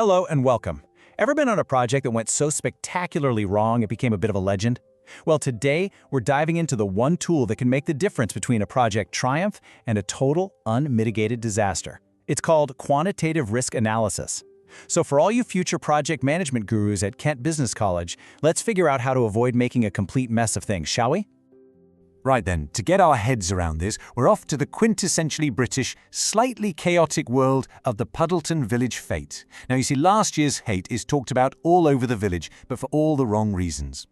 Hello and welcome. Ever been on a project that went so spectacularly wrong it became a bit of a legend? Well, today we're diving into the one tool that can make the difference between a project triumph and a total, unmitigated disaster. It's called Quantitative Risk Analysis. So for all you future project management gurus at Kent Business College, let's figure out how to avoid making a complete mess of things, shall we? Right then, to get our heads around this, we're off to the quintessentially British, slightly chaotic world of the Puddleton Village fete. Now you see, last year's hate is talked about all over the village, but for all the wrong reasons.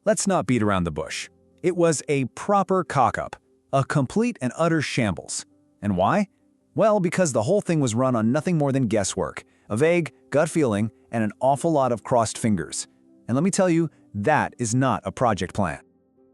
Let's not beat around the bush. It was a proper cock-up, a complete and utter shambles. And why? Well, because the whole thing was run on nothing more than guesswork, a vague, gut feeling, and an awful lot of crossed fingers. And let me tell you, that is not a project plan.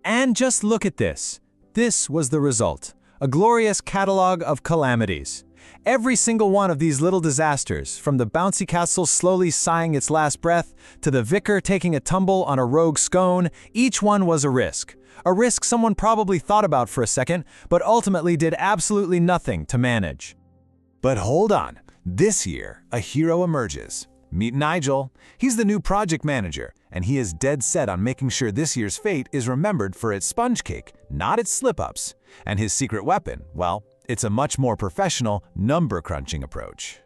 And just look at this. This was the result. A glorious catalog of calamities. Every single one of these little disasters, from the bouncy castle slowly sighing its last breath to the vicar taking a tumble on a rogue scone, each one was a risk. A risk someone probably thought about for a second, but ultimately did absolutely nothing to manage. But hold on. This year, a hero emerges. Meet Nigel. He's the new project manager, and he is dead set on making sure this year's fete is remembered for its sponge cake, not its slip-ups. And his secret weapon, well, it's a much more professional, number-crunching approach.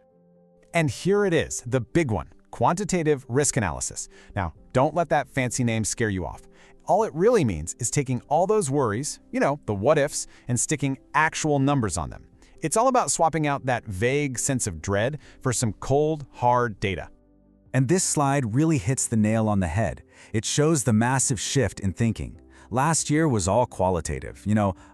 And here it is, the big one, quantitative risk analysis. Now, don't let that fancy name scare you off. All it really means is taking all those worries, the what-ifs, and sticking actual numbers on them. It's all about swapping out that vague sense of dread for some cold, hard data. And this slide really hits the nail on the head. It shows the massive shift in thinking. Last year was all qualitative.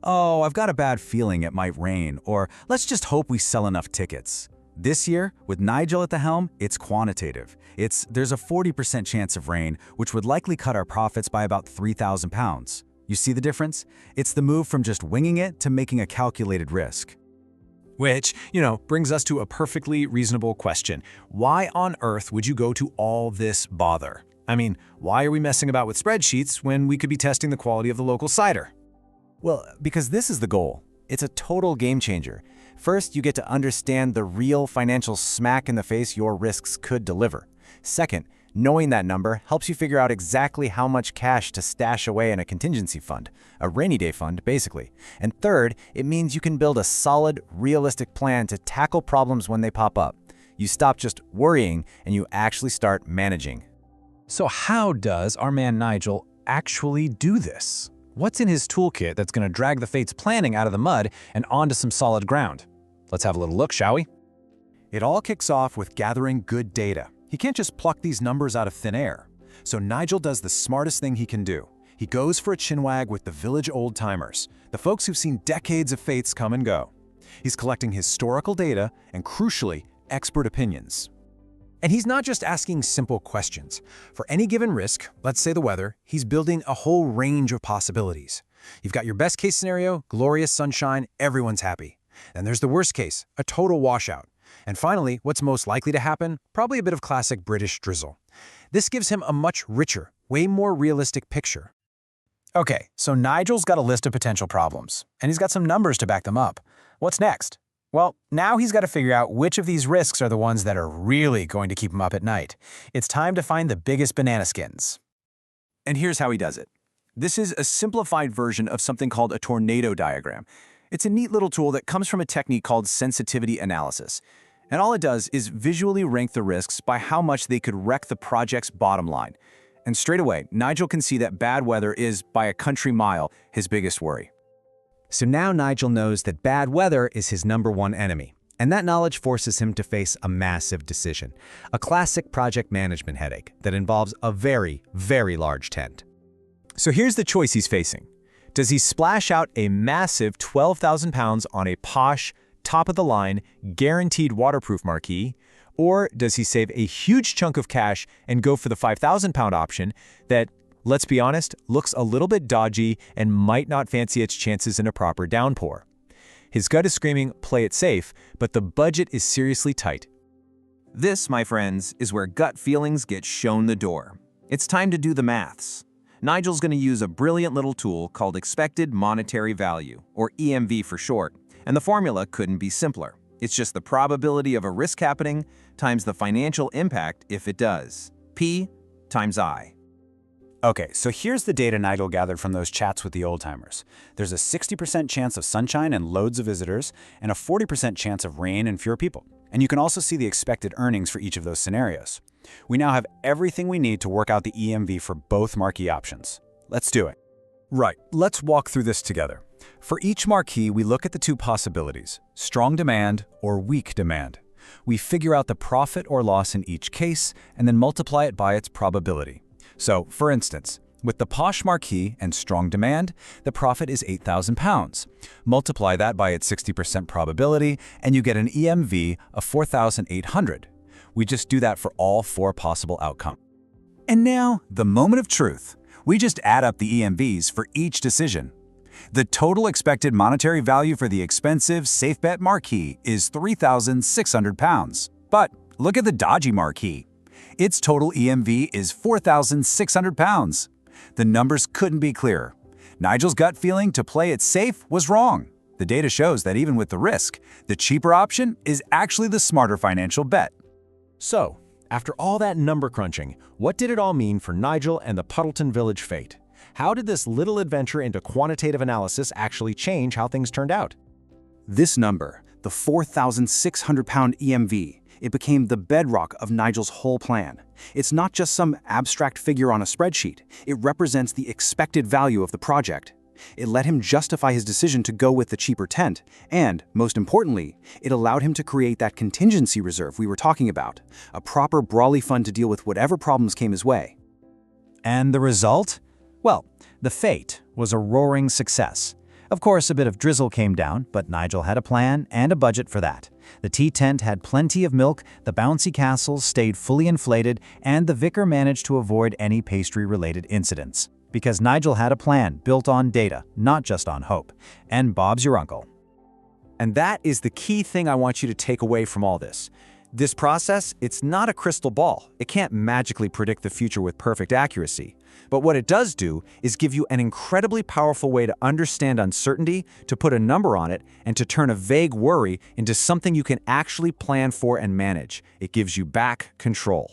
Oh, I've got a bad feeling it might rain, or let's just hope we sell enough tickets. This year, with Nigel at the helm, it's quantitative. There's a 40% chance of rain, which would likely cut our profits by about £3,000. You see the difference? It's the move from just winging it to making a calculated risk. Which, brings us to a perfectly reasonable question. Why on earth would you go to all this bother? I mean, why are we messing about with spreadsheets when we could be testing the quality of the local cider? Well, because this is the goal. It's a total game changer. First, you get to understand the real financial smack in the face your risks could deliver. Second, knowing that number helps you figure out exactly how much cash to stash away in a contingency fund, a rainy day fund, basically. And third, it means you can build a solid, realistic plan to tackle problems when they pop up. You stop just worrying and you actually start managing. So how does our man Nigel actually do this? What's in his toolkit that's going to drag the fate's planning out of the mud and onto some solid ground? Let's have a little look, shall we? It all kicks off with gathering good data. He can't just pluck these numbers out of thin air. So Nigel does the smartest thing he can do. He goes for a chinwag with the village old-timers, the folks who've seen decades of fates come and go. He's collecting historical data and, crucially, expert opinions. And he's not just asking simple questions. For any given risk, let's say the weather, he's building a whole range of possibilities. You've got your best case scenario, glorious sunshine, everyone's happy. Then there's the worst case, a total washout. And finally, what's most likely to happen? Probably a bit of classic British drizzle. This gives him a much richer, way more realistic picture. Okay, so Nigel's got a list of potential problems, and he's got some numbers to back them up. What's next? Well, now he's got to figure out which of these risks are the ones that are really going to keep him up at night. It's time to find the biggest banana skins. And here's how he does it. This is a simplified version of something called a tornado diagram. It's a neat little tool that comes from a technique called sensitivity analysis. And all it does is visually rank the risks by how much they could wreck the project's bottom line. And straight away, Nigel can see that bad weather is, by a country mile, his biggest worry. So now Nigel knows that bad weather is his #1 enemy. And that knowledge forces him to face a massive decision. A classic project management headache that involves a very, very large tent. So here's the choice he's facing. Does he splash out a massive £12,000 on a posh, top-of-the-line, guaranteed waterproof marquee, or does he save a huge chunk of cash and go for the £5,000 option that, let's be honest, looks a little bit dodgy and might not fancy its chances in a proper downpour? His gut is screaming, play it safe, but the budget is seriously tight. This, my friends, is where gut feelings get shown the door. It's time to do the maths. Nigel's going to use a brilliant little tool called expected monetary value, or EMV for short, and the formula couldn't be simpler. It's just the probability of a risk happening times the financial impact if it does. P times I. Okay, so here's the data Nigel gathered from those chats with the old-timers. There's a 60% chance of sunshine and loads of visitors, and a 40% chance of rain and fewer people. And you can also see the expected earnings for each of those scenarios. We now have everything we need to work out the EMV for both marquee options. Let's do it. Right, let's walk through this together. For each marquee, we look at the two possibilities, strong demand or weak demand. We figure out the profit or loss in each case, and then multiply it by its probability. So, for instance, with the posh marquee and strong demand, the profit is £8,000. Multiply that by its 60% probability, and you get an EMV of $4,800. We just do that for all four possible outcomes. And now, the moment of truth. We just add up the EMVs for each decision. The total expected monetary value for the expensive safe bet marquee is £3,600. But look at the dodgy marquee. Its total EMV is £4,600. The numbers couldn't be clearer. Nigel's gut feeling to play it safe was wrong. The data shows that even with the risk, the cheaper option is actually the smarter financial bet. So, after all that number crunching, what did it all mean for Nigel and the Puddleton Village fate? How did this little adventure into quantitative analysis actually change how things turned out? This number, the £4,600 EMV, it became the bedrock of Nigel's whole plan. It's not just some abstract figure on a spreadsheet. It represents the expected value of the project. It let him justify his decision to go with the cheaper tent, and, most importantly, it allowed him to create that contingency reserve we were talking about, a proper Brawley fund to deal with whatever problems came his way. And the result? Well, the fate was a roaring success. Of course, a bit of drizzle came down, but Nigel had a plan and a budget for that. The tea tent had plenty of milk, the bouncy castles stayed fully inflated, and the vicar managed to avoid any pastry-related incidents. Because Nigel had a plan built on data, not just on hope. And Bob's your uncle. And that is the key thing I want you to take away from all this. This process, it's not a crystal ball. It can't magically predict the future with perfect accuracy. But what it does do is give you an incredibly powerful way to understand uncertainty, to put a number on it, and to turn a vague worry into something you can actually plan for and manage. It gives you back control.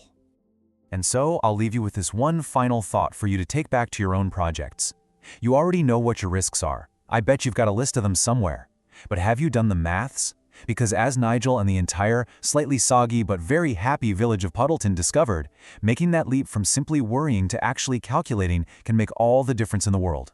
And so, I'll leave you with this one final thought for you to take back to your own projects. You already know what your risks are. I bet you've got a list of them somewhere. But have you done the maths? Because as Nigel and the entire, slightly soggy but very happy village of Puddleton discovered, making that leap from simply worrying to actually calculating can make all the difference in the world.